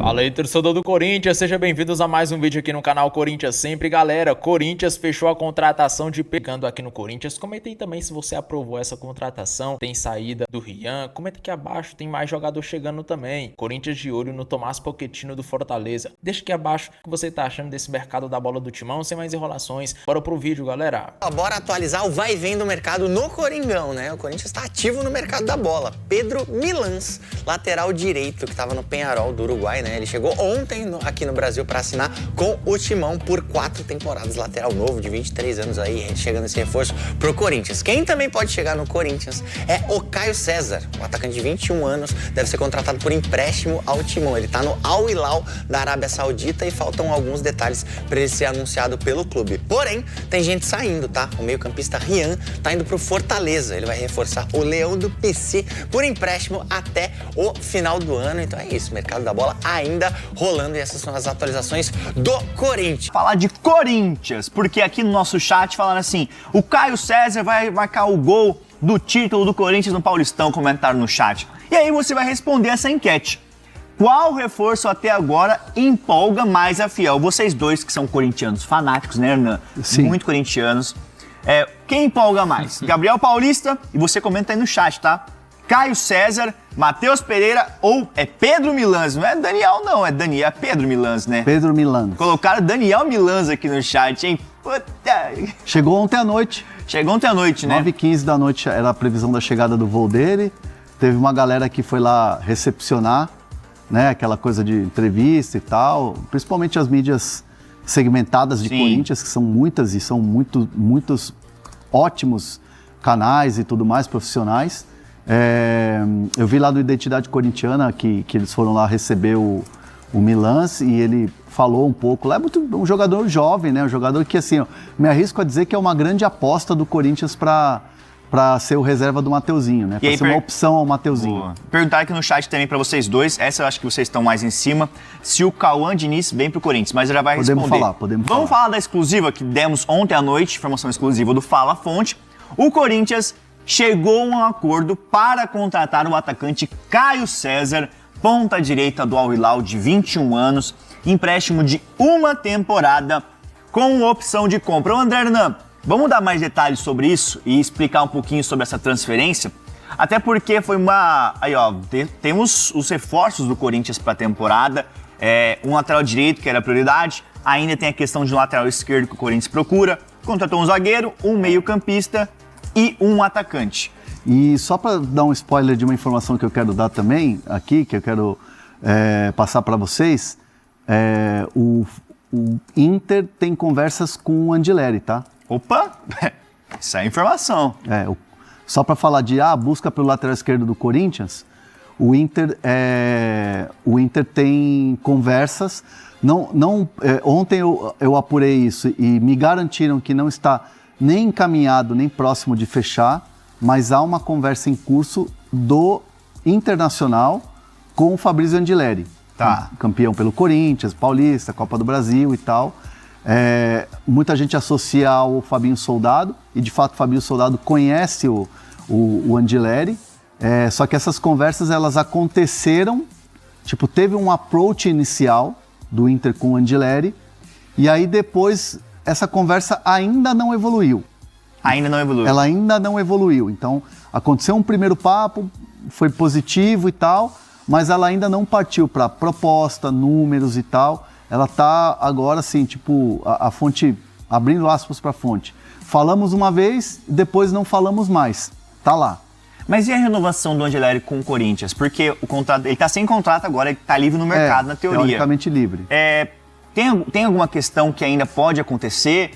Fala aí, torcedor do Corinthians, sejam bem-vindos a mais um vídeo aqui no canal Corinthians Sempre. Galera, Corinthians fechou a contratação de Pegando aqui no Corinthians. Comenta aí também se você aprovou essa contratação. Tem saída do Rian, comenta aqui abaixo, tem mais jogador chegando também. Corinthians de olho no Tomás Pochettino do Fortaleza. Deixa aqui abaixo o que você tá achando desse mercado da bola do Timão, sem mais enrolações. Bora pro vídeo, galera. Bora atualizar o vai e vem do mercado no Coringão, né? O Corinthians está ativo no mercado da bola. Pedro Milans, lateral direito, que estava no Peñarol do Uruguai, né? Ele chegou ontem aqui no Brasil para assinar com o Timão por 4 temporadas. Lateral novo, de 23 anos aí, chegando esse reforço pro Corinthians. Quem também pode chegar no Corinthians é o Caio César, um atacante de 21 anos, deve ser contratado por empréstimo ao Timão. Ele tá no Al Hilal da Arábia Saudita e faltam alguns detalhes para ele ser anunciado pelo clube. Porém, tem gente saindo, tá? O meio-campista Rian tá indo pro Fortaleza. Ele vai reforçar o Leão do PC por empréstimo até o final do ano. Então é isso, o mercado da bola ainda rolando e essas são as atualizações do Corinthians. Falar de Corinthians, porque aqui no nosso chat falaram assim, o Caio César vai marcar o gol do título do Corinthians no Paulistão, comentaram no chat. E aí você vai responder essa enquete. Qual reforço até agora empolga mais a Fiel? Vocês dois que são corintianos fanáticos, né, Hernan? Sim. Muito corintianos. Quem empolga mais? Gabriel Paulista, e você comenta aí no chat, tá? Caio César, Matheus Pereira ou é Pedro Milans? Não é Daniel não, é Pedro Milans, né? Pedro Milans. Colocaram Daniel Milans aqui no chat, hein? Puta. Chegou ontem à noite. Chegou ontem à noite, né? 9h15 da noite era a previsão da chegada do voo dele. Teve uma galera que foi lá recepcionar, né? Aquela coisa de entrevista e tal. Principalmente as mídias segmentadas de Corinthians, que são muitas e são muitos ótimos canais e tudo mais, profissionais. Eu vi lá do Identidade Corintiana que eles foram lá receber o Milans e ele falou um pouco. Lá é um jogador jovem, né? Um jogador que, assim, me arrisco a dizer que é uma grande aposta do Corinthians para ser o reserva do Mateuzinho, né? Para ser uma opção ao Mateuzinho. Boa. Perguntar aqui no chat também para vocês dois, essa eu acho que vocês estão mais em cima, se o Cauã Diniz vem pro Corinthians, mas já vai responder. Podemos falar. Vamos falar da exclusiva que demos ontem à noite, informação exclusiva do Fala Fonte. O Corinthians chegou a um acordo para contratar o atacante Caio César, ponta direita do Al Hilal de 21 anos, empréstimo de uma temporada com opção de compra. Ô André Hernan, vamos dar mais detalhes sobre isso e explicar um pouquinho sobre essa transferência? Até porque foi uma... Aí, ó, temos os reforços do Corinthians para a temporada, um lateral direito, que era a prioridade, ainda tem a questão de um lateral esquerdo que o Corinthians procura, contratou um zagueiro, um meio-campista e um atacante. E só para dar um spoiler de uma informação que eu quero dar também aqui, que eu quero passar para vocês, o Inter tem conversas com o Andileri, tá? Opa, essa é a informação. Só para falar de busca pelo lateral esquerdo do Corinthians, o Inter tem conversas. Ontem eu apurei isso e me garantiram que não está nem encaminhado, nem próximo de fechar, mas há uma conversa em curso do Internacional com o Fabrício Andileri, campeão pelo Corinthians, Paulista, Copa do Brasil e tal. Muita gente associa ao Fabinho Soldado, e de fato o Fabinho Soldado conhece o Andileri, só que essas conversas elas aconteceram, teve um approach inicial do Inter com o Andileri, e aí depois essa conversa ainda não evoluiu. Ela ainda não evoluiu. Então, aconteceu um primeiro papo, foi positivo e tal, mas ela ainda não partiu para proposta, números e tal. Ela está agora, assim, a fonte, abrindo aspas para a fonte. Falamos uma vez, depois não falamos mais. Tá lá. Mas e a renovação do Andileri com o Corinthians? Porque o contrato, ele está sem contrato agora, ele está livre no mercado, na teoria. Teoricamente livre. Tem alguma questão que ainda pode acontecer?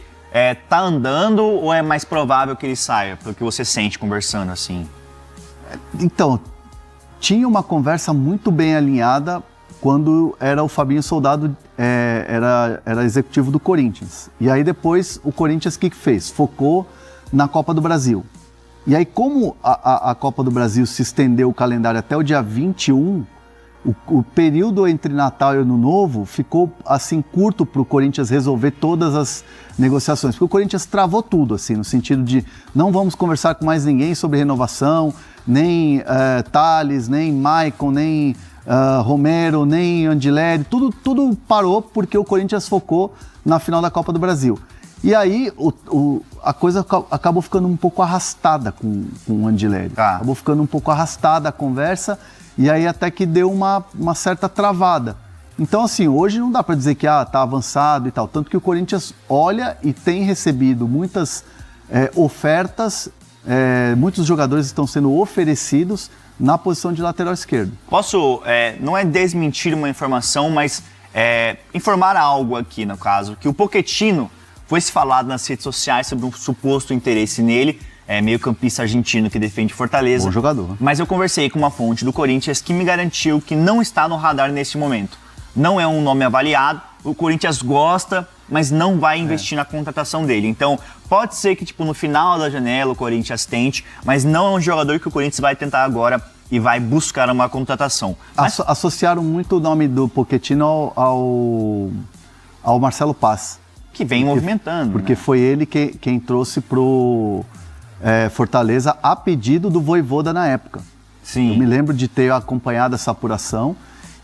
Tá andando ou é mais provável que ele saia? Pelo que você sente conversando assim? Então, tinha uma conversa muito bem alinhada quando era o Fabinho Soldado, era executivo do Corinthians. E aí depois o Corinthians o que fez? Focou na Copa do Brasil. E aí como a Copa do Brasil se estendeu o calendário até o dia 21, o período entre Natal e Ano Novo ficou assim curto para o Corinthians resolver todas as negociações, porque o Corinthians travou tudo, assim, no sentido de não vamos conversar com mais ninguém sobre renovação, nem Thales, nem Maicon, nem Romero, nem Andileri, tudo parou porque o Corinthians focou na final da Copa do Brasil. E aí a coisa acabou ficando um pouco arrastada com o Andileri. Tá. Acabou ficando um pouco arrastada a conversa e aí até que deu uma certa travada. Então, assim, hoje não dá para dizer que tá avançado e tal. Tanto que o Corinthians olha e tem recebido muitas ofertas, muitos jogadores estão sendo oferecidos na posição de lateral esquerdo. Posso, não é desmentir uma informação, mas informar algo aqui, no caso, que o Pochettino foi se falado nas redes sociais sobre um suposto interesse nele, meio-campista argentino que defende Fortaleza. Bom jogador. Mas eu conversei com uma fonte do Corinthians que me garantiu que não está no radar neste momento. Não é um nome avaliado, o Corinthians gosta, mas não vai investir na contratação dele. Então, pode ser que no final da janela o Corinthians tente, mas não é um jogador que o Corinthians vai tentar agora e vai buscar uma contratação. Mas... Associaram muito o nome do Pochettino ao Marcelo Paz. Que vem movimentando. Porque foi ele quem trouxe pro Fortaleza a pedido do Vojvoda na época. Sim. Eu me lembro de ter acompanhado essa apuração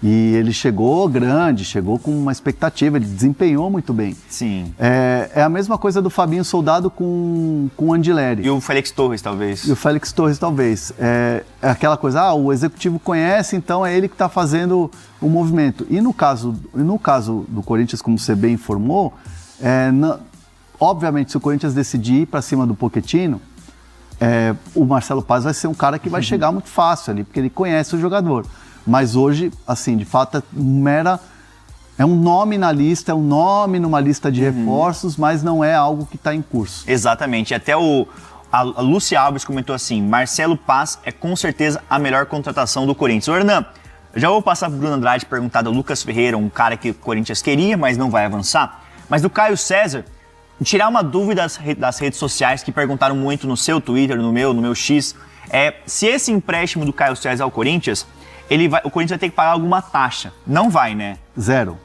e ele chegou grande, chegou com uma expectativa, ele desempenhou muito bem. Sim. É a mesma coisa do Fabinho Soldado com o Andileri. E o Félix Torres, talvez. É aquela coisa, o executivo conhece, então é ele que está fazendo o movimento. E no caso do Corinthians, como você bem informou, obviamente, se o Corinthians decidir ir para cima do Pochettino, o Marcelo Paz vai ser um cara que vai chegar muito fácil ali, porque ele conhece o jogador. Mas hoje, assim, de fato, é um nome na lista, é um nome numa lista de reforços, mas não é algo que está em curso. Exatamente. Até a Lúcia Alves comentou assim, Marcelo Paz é com certeza a melhor contratação do Corinthians. O Hernan, eu já vou passar para o Bruno Andrade perguntar do Lucas Ferreira, um cara que o Corinthians queria, mas não vai avançar. Mas do Caio César, tirar uma dúvida das redes sociais que perguntaram muito no seu Twitter, no meu X, se esse empréstimo do Caio César ao Corinthians, o Corinthians vai ter que pagar alguma taxa. Não vai, né? 0.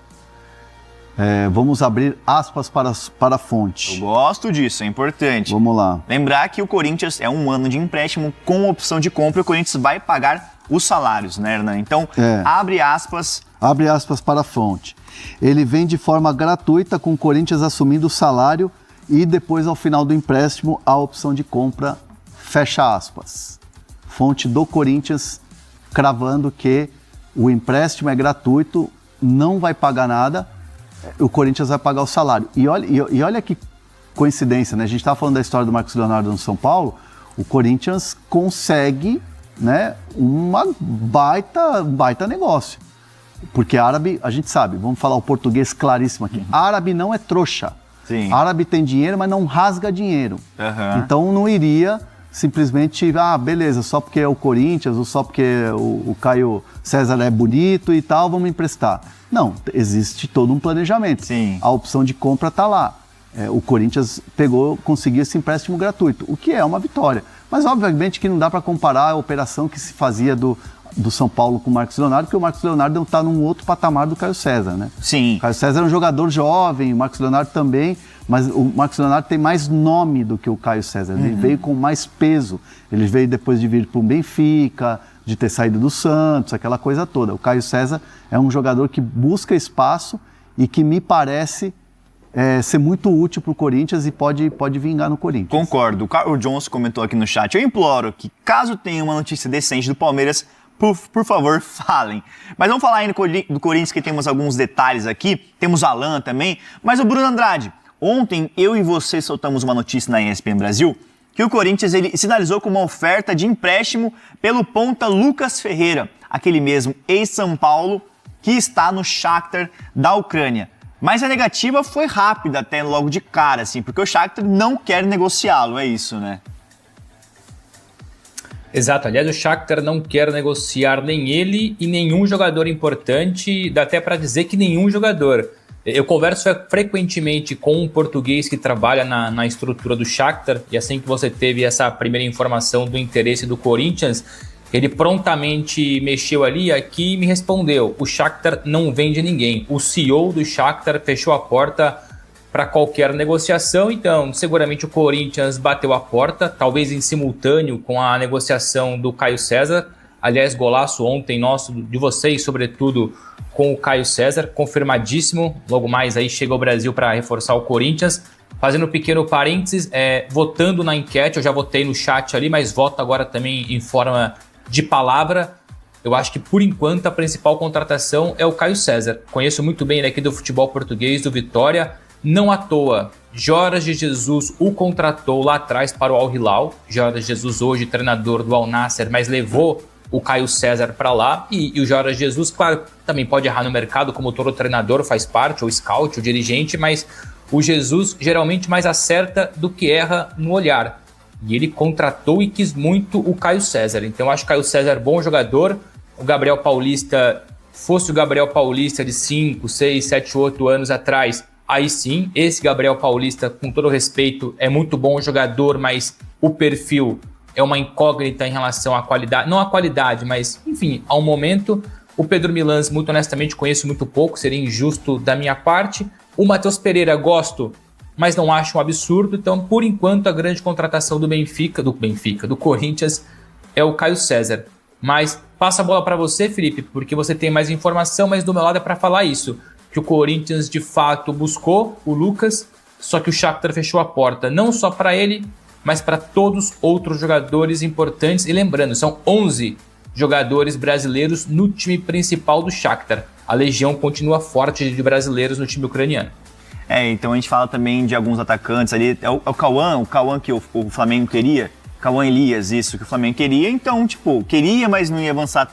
Vamos abrir aspas para a fonte. Eu gosto disso, é importante. Vamos lá. Lembrar que o Corinthians é um ano de empréstimo com opção de compra e o Corinthians vai pagar os salários, né, Hernan? Então, abre aspas. Abre aspas para a fonte. Ele vem de forma gratuita com o Corinthians assumindo o salário e depois, ao final do empréstimo, a opção de compra, fecha aspas. Fonte do Corinthians cravando que o empréstimo é gratuito, não vai pagar nada, o Corinthians vai pagar o salário. E olha que coincidência, né? A gente estava falando da história do Marcos Leonardo no São Paulo, o Corinthians consegue, né, uma baita negócio. Porque árabe, a gente sabe, vamos falar o português claríssimo aqui, árabe não é trouxa. Sim. Árabe tem dinheiro, mas não rasga dinheiro. Então não iria simplesmente, beleza, só porque é o Corinthians ou só porque o Caio César é bonito e tal, vamos emprestar. Não, existe todo um planejamento. Sim. A opção de compra está lá. O Corinthians conseguiu esse empréstimo gratuito, o que é uma vitória. Mas obviamente que não dá para comparar a operação que se fazia do São Paulo com o Marcos Leonardo, porque o Marcos Leonardo não está num outro patamar do Caio César, né? Sim. O Caio César é um jogador jovem, o Marcos Leonardo também, mas o Marcos Leonardo tem mais nome do que o Caio César. Ele veio com mais peso. Ele veio depois de vir para o Benfica, de ter saído do Santos, aquela coisa toda. O Caio César é um jogador que busca espaço e que me parece ser muito útil para o Corinthians e pode vingar no Corinthians. Concordo. O Carlos Johnson comentou aqui no chat. Eu imploro que, caso tenha uma notícia decente do Palmeiras, por favor, falem. Mas vamos falar ainda do Corinthians, que temos alguns detalhes aqui. Temos Alan também. Mas o Bruno Andrade, ontem eu e você soltamos uma notícia na ESPN Brasil que o Corinthians ele sinalizou com uma oferta de empréstimo pelo ponta Lucas Ferreira, aquele mesmo ex-São Paulo que está no Shakhtar da Ucrânia. Mas a negativa foi rápida até logo de cara, assim, porque o Shakhtar não quer negociá-lo, é isso, né? Exato, aliás, o Shakhtar não quer negociar nem ele e nenhum jogador importante, dá até para dizer que nenhum jogador. Eu converso frequentemente com um português que trabalha na estrutura do Shakhtar, e assim que você teve essa primeira informação do interesse do Corinthians, ele prontamente mexeu ali aqui e me respondeu: o Shakhtar não vende ninguém. O CEO do Shakhtar fechou a porta para qualquer negociação, então seguramente o Corinthians bateu a porta, talvez em simultâneo com a negociação do Caio César, Aliás, golaço ontem nosso, de vocês, sobretudo com o Caio César, confirmadíssimo. Logo mais aí chega ao Brasil para reforçar o Corinthians. Fazendo um pequeno parênteses, votando na enquete, eu já votei no chat ali, mas voto agora também em forma de palavra. Eu acho que, por enquanto, a principal contratação é o Caio César. Conheço muito bem ele aqui do futebol português, do Vitória. Não à toa, Jorge Jesus o contratou lá atrás para o Al Hilal. Jorge Jesus hoje treinador do Al Nassr, mas levou o Caio César para lá. E o Jorge Jesus, claro, também pode errar no mercado, como todo treinador faz parte, o scout, o dirigente, mas o Jesus geralmente mais acerta do que erra no olhar. E ele contratou e quis muito o Caio César. Então eu acho o Caio César bom jogador. O Gabriel Paulista, fosse o Gabriel Paulista de 5, 6, 7, 8 anos atrás, aí sim, esse Gabriel Paulista, com todo respeito, é muito bom jogador, mas o perfil é uma incógnita em relação à qualidade. Não à qualidade, mas, enfim, ao momento. O Pedro Milans, muito honestamente, conheço muito pouco, seria injusto da minha parte. O Matheus Pereira gosto, mas não acho um absurdo. Então, por enquanto, a grande contratação do Corinthians, é o Caio César. Mas passa a bola para você, Felipe, porque você tem mais informação, mas do meu lado é para falar isso. Que o Corinthians, de fato, buscou o Lucas, só que o Shakhtar fechou a porta, não só para ele, mas para todos outros jogadores importantes. E lembrando, são 11 jogadores brasileiros no time principal do Shakhtar. A legião continua forte de brasileiros no time ucraniano. Então a gente fala também de alguns atacantes ali. É o Cauã que o Flamengo queria. Cauã Elias, isso que o Flamengo queria. Então, queria, mas não ia avançar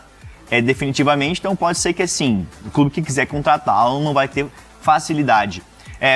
definitivamente. Então pode ser que, assim, o clube que quiser contratá-lo não vai ter facilidade.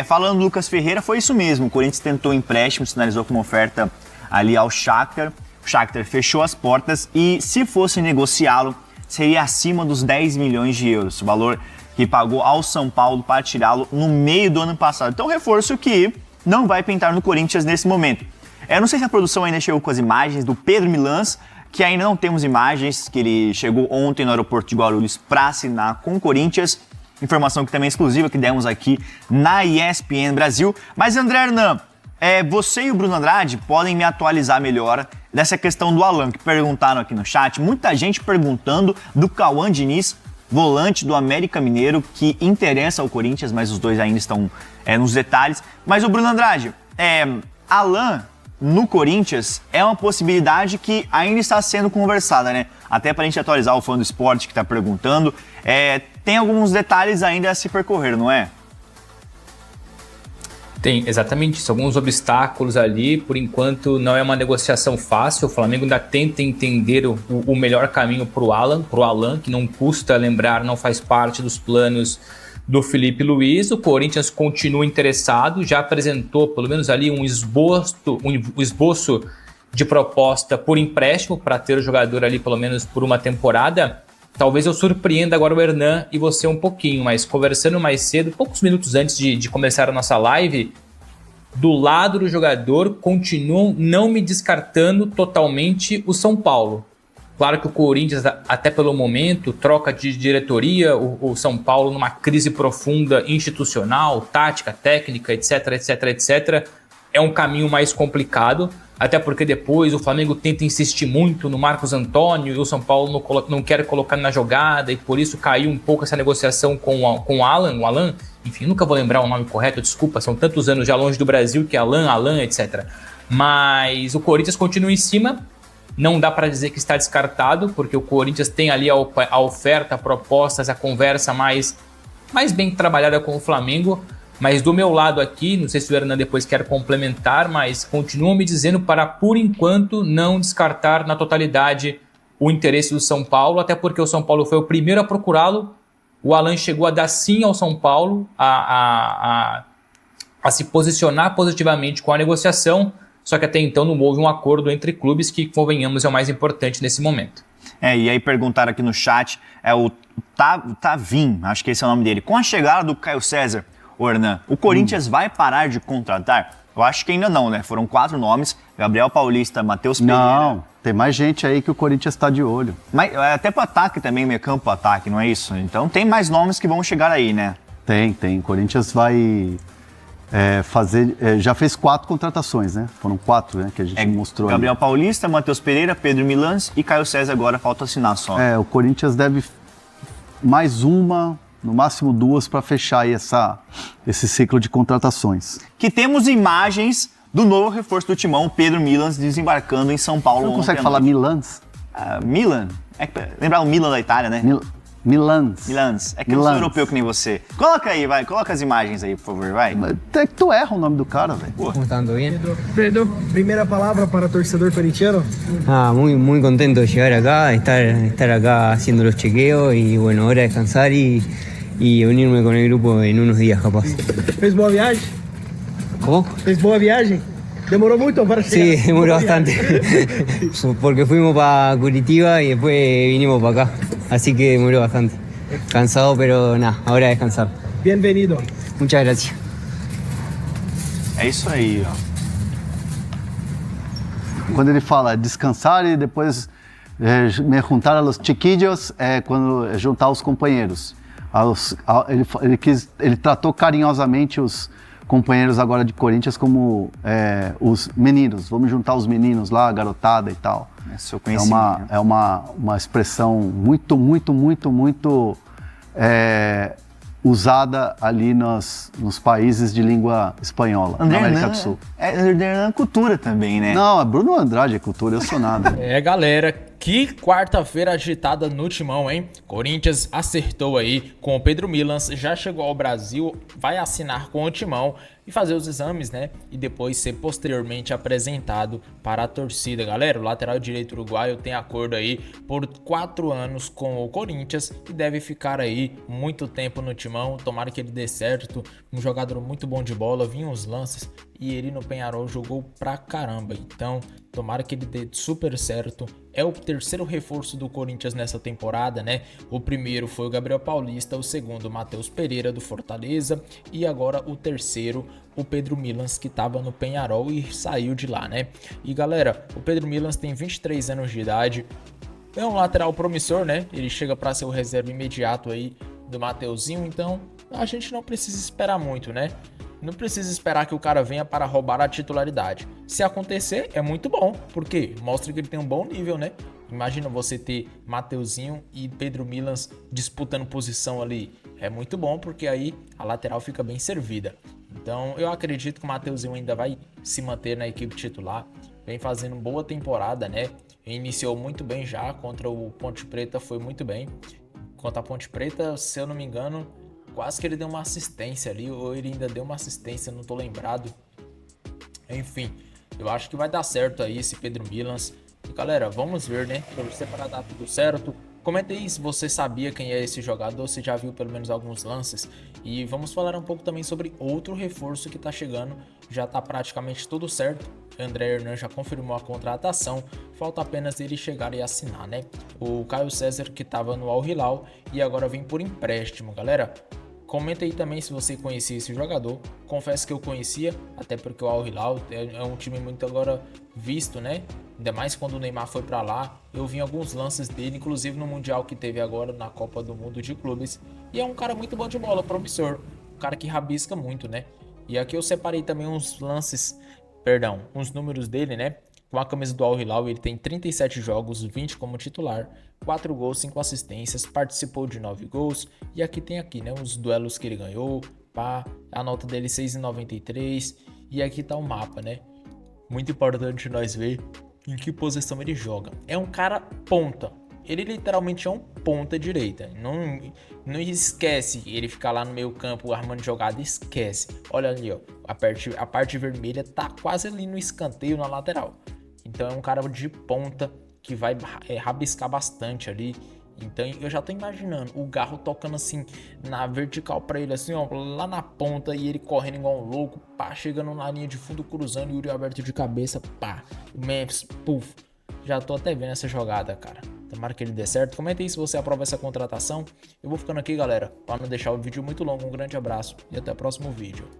Falando do Lucas Ferreira, foi isso mesmo. O Corinthians tentou empréstimo, sinalizou com uma oferta ali ao Shakhtar. O Shakhtar fechou as portas e, se fosse negociá-lo, seria acima dos 10 milhões de euros. O valor que pagou ao São Paulo para tirá-lo no meio do ano passado. Então, reforço que não vai pintar no Corinthians nesse momento. Eu não sei se a produção ainda chegou com as imagens do Pedro Milans, que ainda não temos imagens, que ele chegou ontem no aeroporto de Guarulhos para assinar com o Corinthians. Informação que também é exclusiva, que demos aqui na ESPN Brasil. Mas, André Hernan, você e o Bruno Andrade podem me atualizar melhor dessa questão do Alan, que perguntaram aqui no chat. Muita gente perguntando do Cauã Diniz, volante do América Mineiro, que interessa ao Corinthians, mas os dois ainda estão nos detalhes. Mas o Bruno Andrade, Alan no Corinthians é uma possibilidade que ainda está sendo conversada, né? Até para a gente atualizar o fã do esporte que está perguntando, tem alguns detalhes ainda a se percorrer, não é? Tem, exatamente isso. Alguns obstáculos ali. Por enquanto, não é uma negociação fácil. O Flamengo ainda tenta entender o melhor caminho para o Alan, que não custa lembrar, não faz parte dos planos do Felipe Luiz. O Corinthians continua interessado, já apresentou pelo menos ali um esboço de proposta por empréstimo para ter o jogador ali pelo menos por uma temporada. Talvez eu surpreenda agora o Hernan e você um pouquinho, mas conversando mais cedo, poucos minutos antes de começar a nossa live, do lado do jogador continuam não me descartando totalmente o São Paulo. Claro que o Corinthians, até pelo momento, troca de diretoria, o São Paulo numa crise profunda institucional, tática, técnica, etc, etc, etc. É um caminho mais complicado, até porque depois o Flamengo tenta insistir muito no Marcos Antônio e o São Paulo não quer colocar na jogada e por isso caiu um pouco essa negociação com o Alan. Enfim, nunca vou lembrar o nome correto, desculpa, são tantos anos já longe do Brasil que Alan, etc. Mas o Corinthians continua em cima. Não dá para dizer que está descartado, porque o Corinthians tem ali a oferta, propostas, a conversa mais bem trabalhada com o Flamengo. Mas do meu lado aqui, não sei se o Hernan depois quer complementar, mas continuam me dizendo para, por enquanto, não descartar na totalidade o interesse do São Paulo, até porque o São Paulo foi o primeiro a procurá-lo. O Alan chegou a dar sim ao São Paulo, a se posicionar positivamente com a negociação, só que até então não houve um acordo entre clubes que, convenhamos, é o mais importante nesse momento. E aí perguntaram aqui no chat, o Tavim, acho que esse é o nome dele. Com a chegada do Caio César, Hernan, o Corinthians vai parar de contratar? Eu acho que ainda não, né? Foram 4 nomes, Gabriel Paulista, Matheus Pereira. Não, tem mais gente aí que o Corinthians está de olho. Mas até para ataque também, meio campo ataque, não é isso? Então tem mais nomes que vão chegar aí, né? Tem. O Corinthians vai já fez 4 contratações, né? Foram 4, né, que a gente mostrou Gabriel ali. Paulista, Matheus Pereira, Pedro Milans e Caio César agora falta assinar só. O Corinthians deve mais uma, no máximo 2, para fechar aí esse ciclo de contratações. Que temos imagens do novo reforço do Timão, Pedro Milans, desembarcando em São Paulo. Você não consegue ontem à falar noite. Milans? Milan? Lembrar o Milan da Itália, né? Milans. Milans. É que eu não sou europeu que nem você. Coloca aí, vai. Coloca as imagens aí, por favor, vai. Até que tu erra o nome do cara, velho. ¿Cómo están? ¿Todo bien? Pedro, primera palabra para torcedor corintiano. Muy contento de llegar acá, estar acá haciendo los chequeos y bueno, hora de descansar y unirme con el grupo en unos días capaz. Fez boa viagem? ¿Cómo? Fez boa viagem? Demorou muito para chegar? Sí, demoró bastante. Porque fuimos para Curitiba y después vinimos para acá. Así que demoró bastante. Cansado, pero nada, hora de descansar. Bienvenido. Muchas gracias. É isso aí, ó. Quando ele fala descansar e depois me juntar a los chiquillos, quando juntar os companheiros. Ele tratou carinhosamente os companheiros agora de Corinthians como os meninos. Vamos juntar os meninos lá, a garotada e tal. Seu conhecimento. É uma expressão muito usada ali nos países de língua espanhola, na América do Sul. André Hernan é cultura também, né? Não, é Bruno Andrade é cultura, eu sou nada. Galera, que quarta-feira agitada no Timão, hein? Corinthians acertou aí com o Pedro Milans, já chegou ao Brasil, vai assinar com o Timão e fazer os exames, né? E depois ser posteriormente apresentado para a torcida. Galera, o lateral direito uruguaio tem acordo aí por 4 anos com o Corinthians e deve ficar aí muito tempo no Timão. Tomara que ele dê certo. Um jogador muito bom de bola, vinha uns lances e ele no Peñarol jogou pra caramba. Então, tomara que ele dê super certo. É o terceiro reforço do Corinthians nessa temporada, né? O primeiro foi o Gabriel Paulista, o segundo o Matheus Pereira do Fortaleza e agora o terceiro, o Pedro Milans, que estava no Peñarol e saiu de lá, né? E galera, o Pedro Milans tem 23 anos de idade, é um lateral promissor, né? Ele chega para ser o reserva imediato aí do Mateuzinho, então a gente não precisa esperar muito, né? Não precisa esperar que o cara venha para roubar a titularidade. Se acontecer, é muito bom, porque mostra que ele tem um bom nível, né? Imagina você ter Mateuzinho e Pedro Milans disputando posição ali. É muito bom, porque aí a lateral fica bem servida. Então, eu acredito que o Mateuzinho ainda vai se manter na equipe titular. Vem fazendo boa temporada, né? Iniciou muito bem já, contra o Ponte Preta foi muito bem. Contra a Ponte Preta, se eu não me engano, quase que ele deu uma assistência ali, ou ele ainda deu uma assistência, não tô lembrado. Enfim, eu acho que vai dar certo aí esse Pedro Milans. E galera, vamos ver, né? Torcer para dar tudo certo. Comenta aí se você sabia quem é esse jogador, se já viu pelo menos alguns lances. E vamos falar um pouco também sobre outro reforço que tá chegando. Já tá praticamente tudo certo. André Hernan já confirmou a contratação. Falta apenas ele chegar e assinar, né? O Caio César, que tava no Al Hilal e agora vem por empréstimo, galera. Comenta aí também se você conhecia esse jogador. Confesso que eu conhecia, até porque o Al Hilal é um time muito agora visto, né? Ainda mais quando o Neymar foi pra lá. Eu vi alguns lances dele, inclusive no Mundial que teve agora na Copa do Mundo de Clubes. E é um cara muito bom de bola, promissor. Um cara que rabisca muito, né? E aqui eu separei também uns uns números dele, né? Com a camisa do Al Hilal, ele tem 37 jogos, 20 como titular, 4 gols, 5 assistências, participou de 9 gols. E aqui tem né, os duelos que ele ganhou, pá, a nota dele 6,93. E aqui tá o mapa, né? Muito importante nós ver em que posição ele joga. É um cara ponta. Ele literalmente é um ponta direita. Não esquece ele ficar lá no meio campo armando jogada, esquece. Olha ali, ó, a parte vermelha tá quase ali no escanteio na lateral. Então é um cara de ponta que vai rabiscar bastante ali. Então eu já tô imaginando o Garro tocando assim na vertical pra ele, assim, ó, lá na ponta, e ele correndo igual um louco, pá, chegando na linha de fundo, cruzando, e o Yuri aberto de cabeça, pá, o Memphis, puf. Já tô até vendo essa jogada, cara. Tomara que ele dê certo. Comenta aí se você aprova essa contratação. Eu vou ficando aqui, galera, para não deixar o vídeo muito longo. Um grande abraço e até o próximo vídeo.